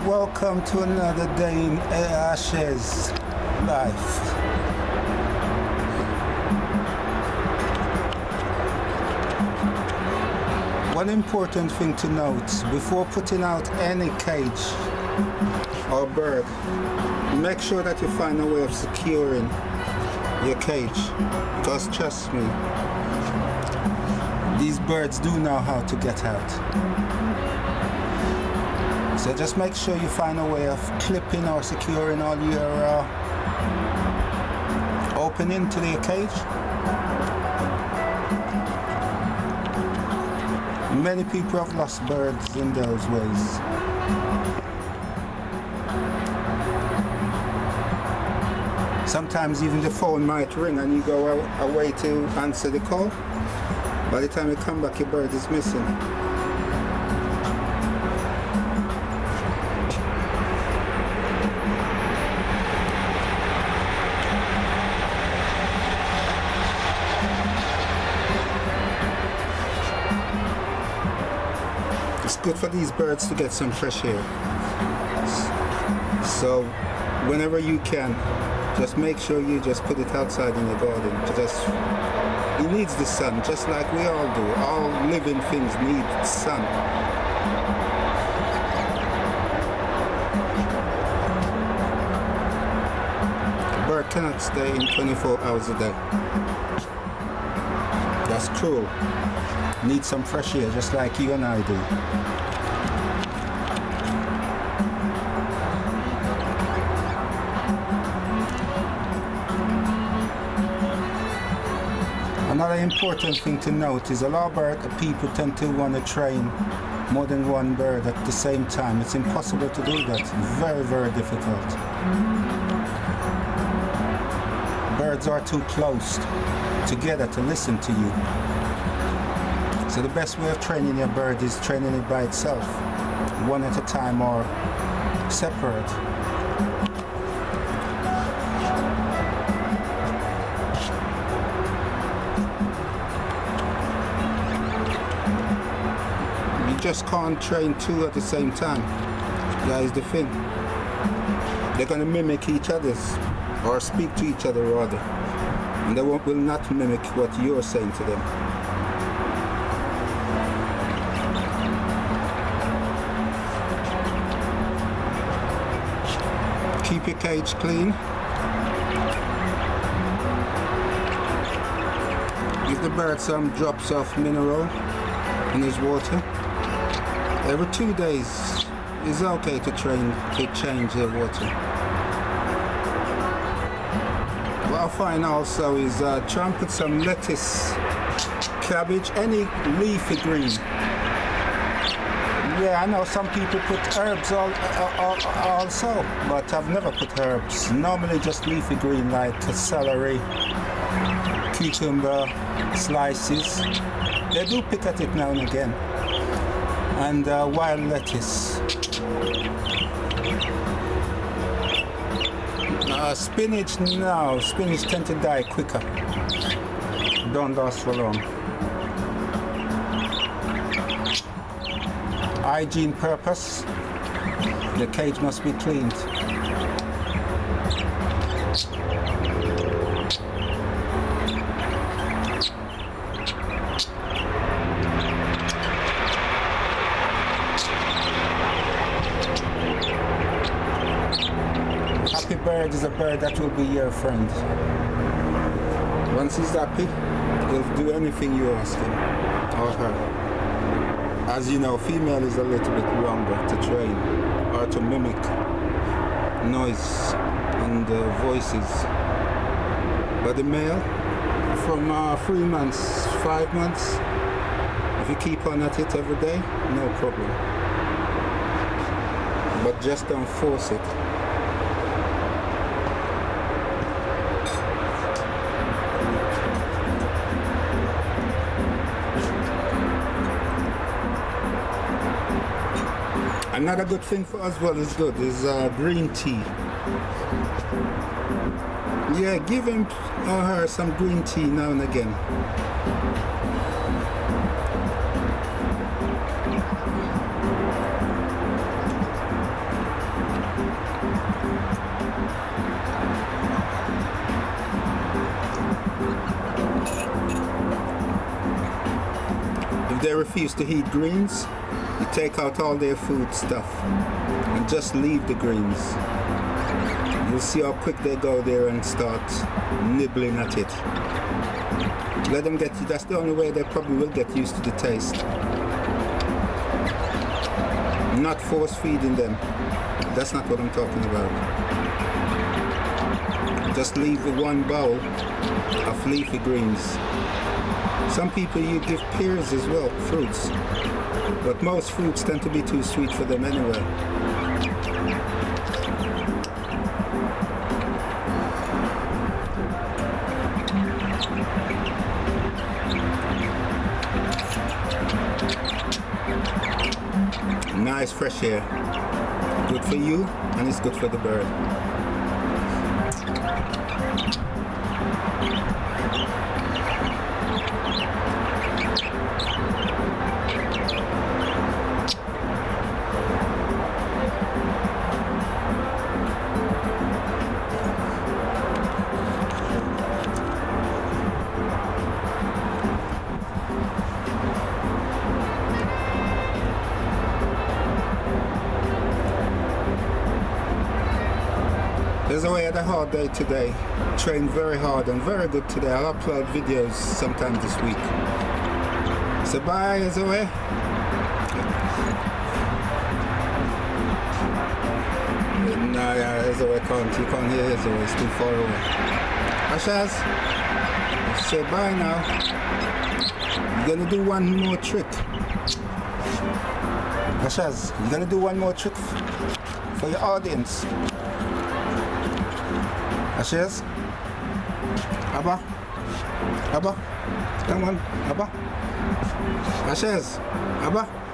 Welcome to another day in Ashes life. One important thing to note before putting out any cage or bird, make sure that you find a way of securing your cage, because trust me, these birds do know how to get out. So just make sure you find a way of clipping or securing all your opening to the cage. Many people have lost birds in those ways. Sometimes even the phone might ring and you go away to answer the call. By the time you come back, your bird is missing. It's good for these birds to get some fresh air. So whenever you can, just make sure you just put it outside in the garden. It needs the sun, just like we all do. All living things need sun. A bird cannot stay in 24 hours a day. That's cruel. Need some fresh air, just like you and I do. Another important thing to note is a lot of people tend to want to train more than one bird at the same time. It's impossible to do that. Very, very difficult. Birds are too close together to listen to you. So the best way of training your bird is training it by itself, one at a time or separate. You just can't train two at the same time. That is the thing. They're going to mimic each other's, or speak to each other rather, and they will not mimic what you're saying to them. Keep your cage clean. Give the bird some drops of mineral in his water. Every 2 days is okay to change their water. What I find also is try and put some lettuce, cabbage, any leafy green. Yeah, I know some people put herbs also, but I've never put herbs. Normally just leafy green like celery, cucumber, slices. They do pick at it now and again. And wild lettuce. Spinach, no. Spinach tend to die quicker. Don't last for long. Hygiene purpose, the cage must be cleaned. Happy bird is a bird that will be your friend. Once he's happy, he'll do anything you ask him or her. As you know, female is a little bit longer to train or to mimic noise and voices. But the male, from 3 months, 5 months, if you keep on at it every day, no problem. But just don't force it. Another good thing for as well is green tea. Yeah, give him or her some green tea now and again. If they refuse to eat greens, you take out all their food stuff and just leave the greens. You'll see how quick they go there and start nibbling at it. Let them get, that's the only way they probably will get used to the taste. Not force feeding them. That's not what I'm talking about. Just leave one bowl of leafy greens. Some people you give pears as well, fruits. But most fruits tend to be too sweet for them anyway. Nice fresh air. Good for you and it's good for the bird. I had a hard day today. Trained very hard and very good today. I'll upload videos sometime this week. So bye, Zoe. No, yeah, Zoe can't. You can't hear Zoe. It's too far away. Ashaz, say bye now. You're gonna do one more trick. Ashaz, you're gonna do one more trick for your audience. Ashes? Abba? Abba? Come on, Abba? Ashes? Abba?